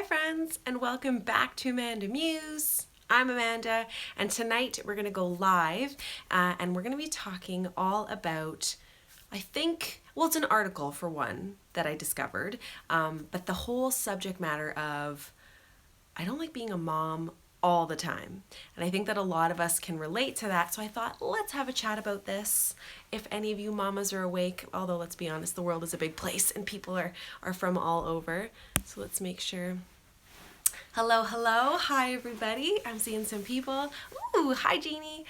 friends, and welcome back to AmandaMuse. I'm Amanda, and tonight we're going to go live, and we're going to be talking all about, it's an article for one that I discovered, but the whole subject matter of I don't like being a mom all the time. And I think that a lot of us can relate to that. So I thought, let's have a chat about this. If any of you mamas are awake, although let's be honest, the world is a big place and people are from all over. So let's make sure. Hello. Hi, everybody. I'm seeing some people. Ooh, hi, Jeannie.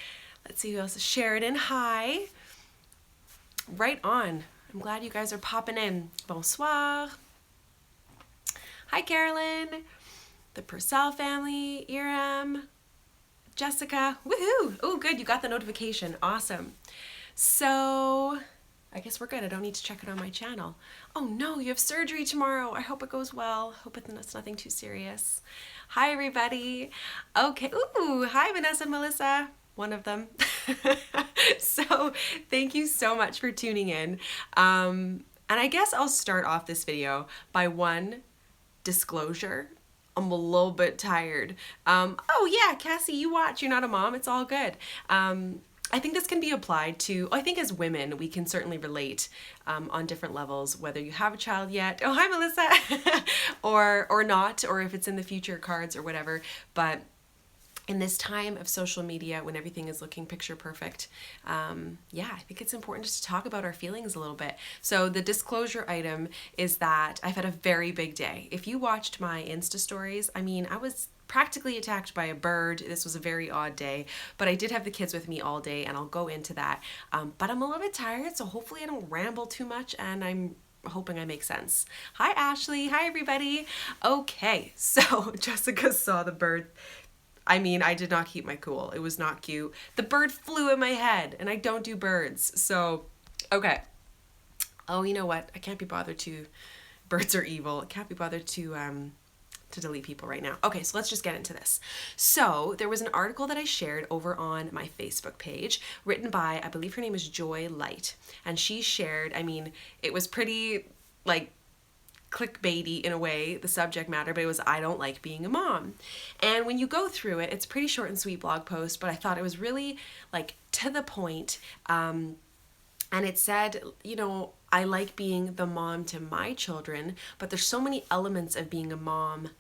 Let's see who else is. Sheridan, hi. Right on. I'm glad you guys are popping in. Bonsoir. Hi, Carolyn. The Purcell family, Iram, Jessica, woohoo! Oh, good, you got the notification, awesome. So, I guess we're good, I don't need to check it on my channel. Oh no, you have surgery tomorrow, I hope it goes well, hope it's nothing too serious. Hi everybody. Okay, ooh, hi Vanessa and Melissa, one of them. So, thank you so much for tuning in. And I guess I'll start off this video by one disclosure. I'm a little bit tired. Oh yeah, Cassie, you watch, you're not a mom, it's all good. I think this can be applied to, I think as women, we can certainly relate on different levels, whether you have a child yet, oh hi Melissa, or not, or if it's in the future cards or whatever, but in this time of social media when everything is looking picture perfect, yeah, I think it's important just to talk about our feelings a little bit. So the disclosure item is that I've had a very big day. If you watched my Insta stories, I mean, I was practically attacked by a bird. This was a very odd day, but I did have the kids with me all day and I'll go into that. But I'm a little bit tired, so hopefully I don't ramble too much and I'm hoping I make sense. Hi Ashley, hi everybody. Okay, so Jessica saw the bird. I mean, I did not keep my cool. It was not cute. The bird flew at my head, and I don't do birds. So, okay. Oh, you know what? I can't be bothered to. Birds are evil. I can't be bothered to delete people right now. Okay, so let's just get into this. So, there was an article that I shared over on my Facebook page, written by, I believe her name is Joy Light, and she shared, I mean, it was pretty, like, clickbaity in a way, the subject matter, but it was I don't like being a mom. And when you go through it, it's a pretty short and sweet blog post, but I thought it was really like to the point. And it said, you know, I like being the mom to my children, but there's so many elements of being a mom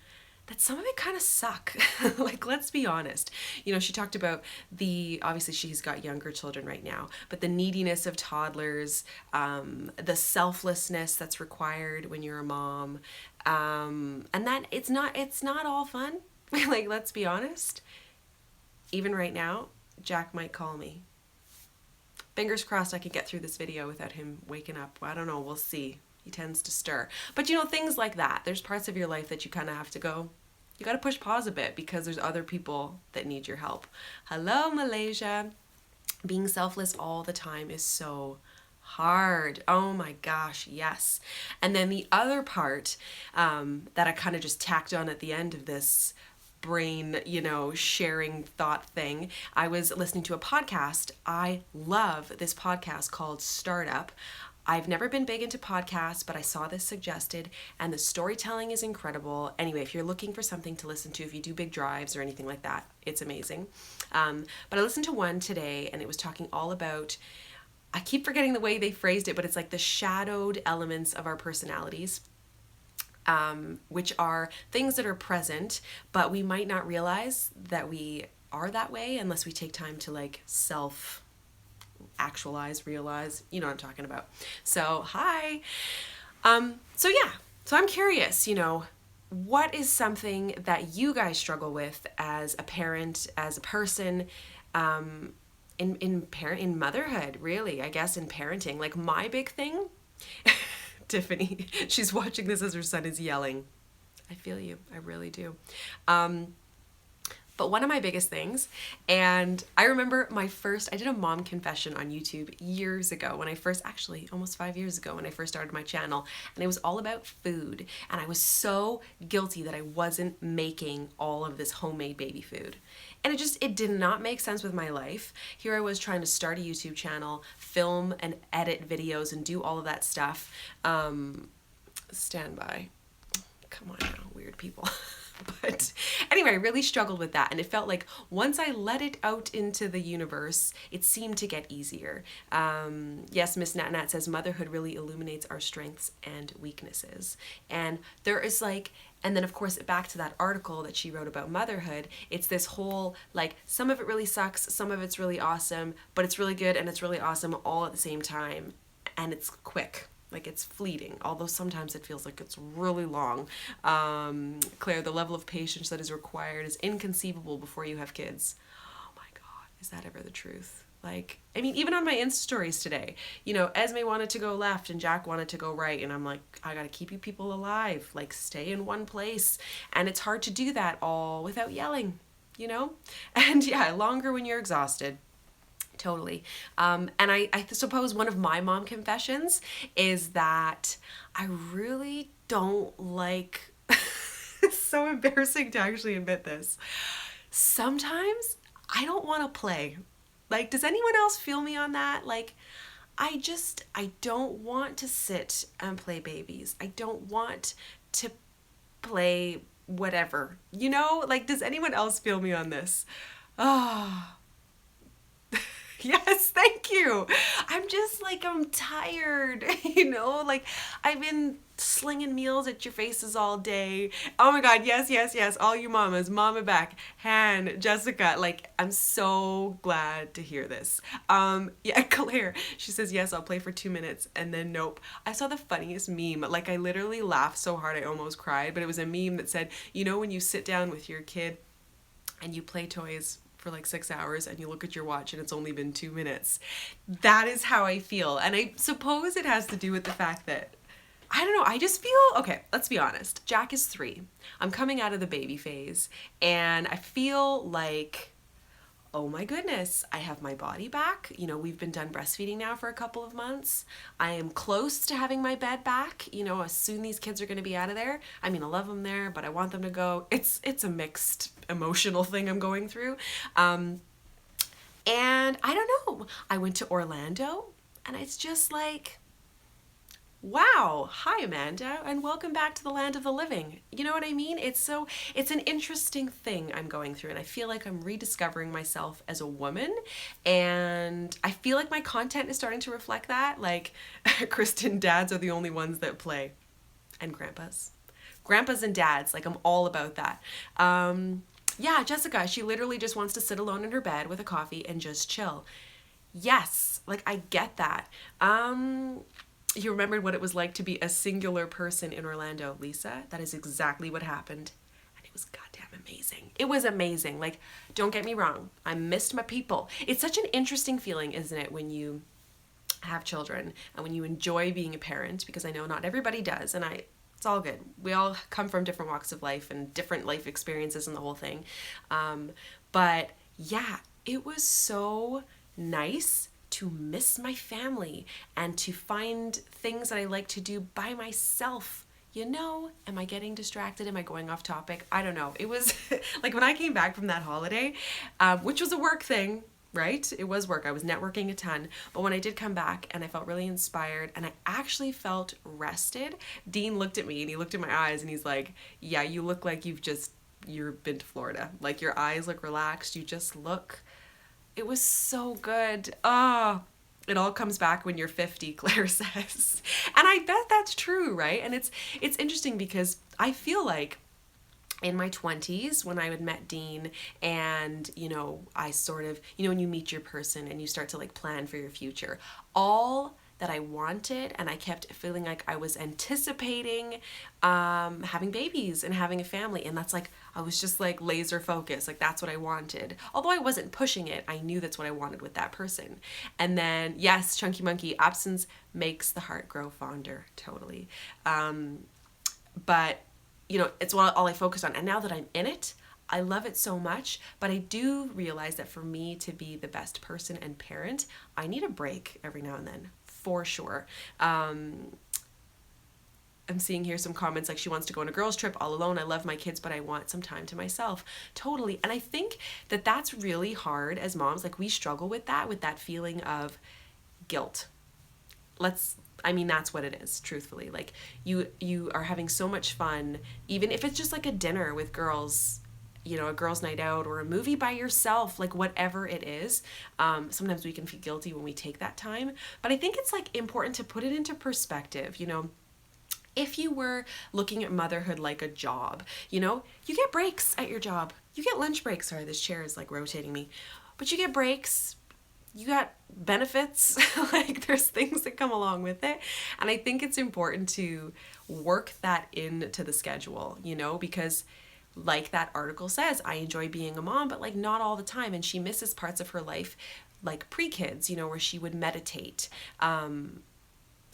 that some of it kind of suck. Like, let's be honest. You know, she talked about obviously she's got younger children right now, but the neediness of toddlers, the selflessness that's required when you're a mom, and that it's not all fun. Like, let's be honest. Even right now, Jack might call me. Fingers crossed I can get through this video without him waking up. I don't know, we'll see. He tends to stir. But you know, things like that. There's parts of your life that you kind of have to go, you got to push pause a bit because there's other people that need your help. Hello, Malaysia. Being selfless all the time is so hard. Oh my gosh, yes. And then the other part that I kind of just tacked on at the end of this brain, you know, sharing thought thing, I was listening to a podcast. I love this podcast called Startup. I've never been big into podcasts, but I saw this suggested, and the storytelling is incredible. Anyway, if you're looking for something to listen to, if you do big drives or anything like that, it's amazing. But I listened to one today, and it was talking all about, I keep forgetting the way they phrased it, but it's like the shadowed elements of our personalities, which are things that are present, but we might not realize that we are that way unless we take time to like actualize, realize, you know what I'm talking about. So, hi. So I'm curious, you know, what is something that you guys struggle with as a parent, as a person, in motherhood, really, I guess, in parenting. Like, my big thing, Tiffany, she's watching this as her son is yelling. I feel you, I really do. But one of my biggest things, and I remember I did a mom confession on YouTube years ago when I first, actually almost 5 years ago when I first started my channel, and it was all about food. And I was so guilty that I wasn't making all of this homemade baby food. And it did not make sense with my life. Here I was trying to start a YouTube channel, film and edit videos and do all of that stuff. Stand by. Come on now, weird like people. But anyway, I really struggled with that. And it felt like once I let it out into the universe, it seemed to get easier. Yes, Miss Nat Nat says motherhood really illuminates our strengths and weaknesses. And there is like, and then of course back to that article that she wrote about motherhood, it's this whole like some of it really sucks, some of it's really awesome, but it's really good and it's really awesome all at the same time. And it's quick. Like it's fleeting, although sometimes it feels like it's really long. Claire, the level of patience that is required is inconceivable before you have kids. Oh my God, is that ever the truth? Like, I mean, even on my Insta stories today, you know, Esme wanted to go left and Jack wanted to go right. And I'm like, I gotta keep you people alive, like stay in one place. And it's hard to do that all without yelling, you know? And yeah, longer when you're exhausted. Totally. And I suppose one of my mom confessions is that I really don't like, it's so embarrassing to actually admit this. Sometimes I don't want to play. Like, does anyone else feel me on that? Like, I don't want to sit and play babies. I don't want to play whatever, you know? Like, does anyone else feel me on this? Oh. Yes, thank you. I'm just like, I'm tired, you know, like I've been slinging meals at your faces all day. Oh my God, yes, yes, yes. All you mamas, Mama Back, Han, Jessica, like I'm so glad to hear this. Yeah, Claire, she says, yes, I'll play for 2 minutes and then nope. I saw the funniest meme. Like I literally laughed so hard I almost cried, but it was a meme that said, you know, when you sit down with your kid and you play toys for like 6 hours and you look at your watch and it's only been 2 minutes. That is how I feel. And I suppose it has to do with the fact that, I don't know, I just feel, okay, let's be honest. Jack is 3. I'm coming out of the baby phase and I feel like, oh my goodness, I have my body back. You know, we've been done breastfeeding now for a couple of months. I am close to having my bed back. You know, as soon these kids are going to be out of there. I mean, I love them there, but I want them to go. It's a mixed emotional thing I'm going through. And I don't know. I went to Orlando and it's just like, wow, hi Amanda, and welcome back to the land of the living. You know what I mean? It's an interesting thing I'm going through, and I feel like I'm rediscovering myself as a woman, and I feel like my content is starting to reflect that. Like, Kristen, dads are the only ones that play, and grandpas. Grandpas and dads, like I'm all about that. Yeah, Jessica, she literally just wants to sit alone in her bed with a coffee and just chill. Yes, like I get that. You remembered what it was like to be a singular person in Orlando, Lisa. That is exactly what happened. And it was goddamn amazing. It was amazing. Like, don't get me wrong. I missed my people. It's such an interesting feeling, isn't it, when you have children and when you enjoy being a parent, because I know not everybody does. And it's all good. We all come from different walks of life and different life experiences and the whole thing. But yeah, it was so nice to miss my family and to find things that I like to do by myself. You know, am I getting distracted? Am I going off topic? I don't know. It was like when I came back from that holiday, which was a work thing, right? It was work. I was networking a ton. But when I did come back and I felt really inspired and I actually felt rested, Dean looked at me and he looked at my eyes and he's like, yeah, you look like you've been to Florida. Like your eyes look relaxed. You just look. It was so good. Oh, it all comes back when you're 50, Claire says. And I bet that's true, right? And it's interesting because I feel like in my 20s when I had met Dean and, you know, I sort of, you know, when you meet your person and you start to like plan for your future, all that I wanted and I kept feeling like I was anticipating having babies and having a family. And that's like, I was just like laser focused. Like that's what I wanted. Although I wasn't pushing it, I knew that's what I wanted with that person. And then yes, Chunky Monkey, absence makes the heart grow fonder. Totally. But you know, it's all I focused on. And now that I'm in it, I love it so much, but I do realize that for me to be the best person and parent, I need a break every now and then, for sure. I'm seeing here some comments like she wants to go on a girls trip all alone. I love my kids, but I want some time to myself. Totally. And I think that that's really hard as moms. Like we struggle with that feeling of guilt. I mean, that's what it is, truthfully. Like, you are having so much fun, even if it's just like a dinner with girls, a girls' night out or a movie by yourself, like whatever it is. Sometimes we can feel guilty when we take that time, but I think it's like important to put it into perspective. If you were looking at motherhood like a job, you get breaks at your job. You get lunch breaks. Sorry, this chair is like rotating me. But you get breaks. You got benefits. Like, there's things that come along with it. And I think it's important to work that into the schedule, because like that article says, I enjoy being a mom, but like not all the time. And she misses parts of her life, like pre-kids, where she would meditate.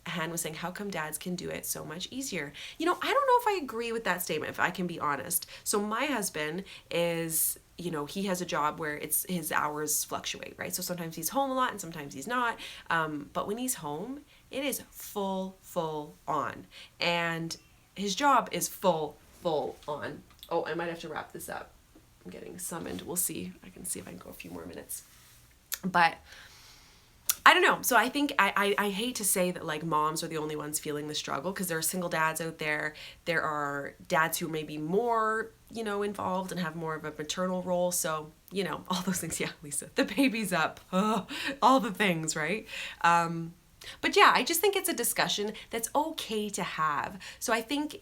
Han was saying, how come dads can do it so much easier? I don't know if I agree with that statement, if I can be honest. So my husband is, he has a job where his hours fluctuate, right? So sometimes he's home a lot and sometimes he's not. But when he's home, it is full on. And his job is full on. Oh, I might have to wrap this up. I'm getting summoned. We'll see. I can see if I can go a few more minutes. But I don't know. So I think I hate to say that like moms are the only ones feeling the struggle, because there are single dads out there. There are dads who may be more, involved and have more of a maternal role. So, all those things. Yeah, Lisa, the baby's up. Oh, all the things, right? But yeah, I just think it's a discussion that's okay to have. So I think,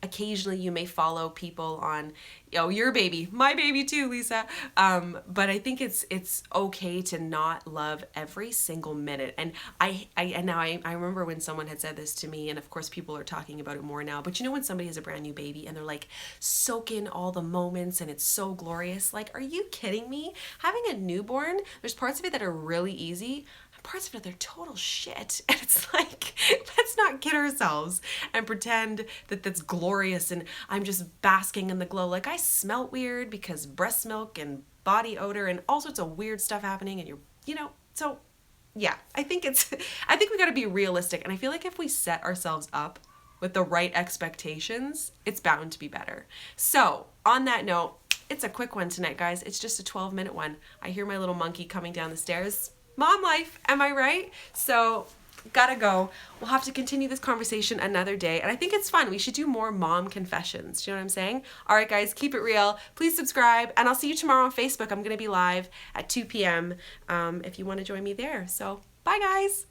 occasionally you may follow people on, your baby, my baby too, Lisa. But I think it's okay to not love every single minute. And I remember when someone had said this to me, and of course people are talking about it more now, but when somebody has a brand new baby and they're like soak in all the moments and it's so glorious, like, are you kidding me? Having a newborn, there's parts of it that are really easy, parts of it they're total shit, and it's like, let's not kid ourselves and pretend that that's glorious and I'm just basking in the glow. Like, I smell weird because breast milk and body odor and all sorts of weird stuff happening, and so yeah, I think we got to be realistic, and I feel like if we set ourselves up with the right expectations, it's bound to be better. So on that note, it's a quick one tonight, guys. It's just a 12-minute one. I hear my little monkey coming down the stairs. Mom life, am I right? So, gotta go. We'll have to continue this conversation another day. And I think it's fun. We should do more mom confessions. Do you know what I'm saying? All right, guys, keep it real. Please subscribe. And I'll see you tomorrow on Facebook. I'm going to be live at 2 p.m. If you want to join me there. So, bye, guys.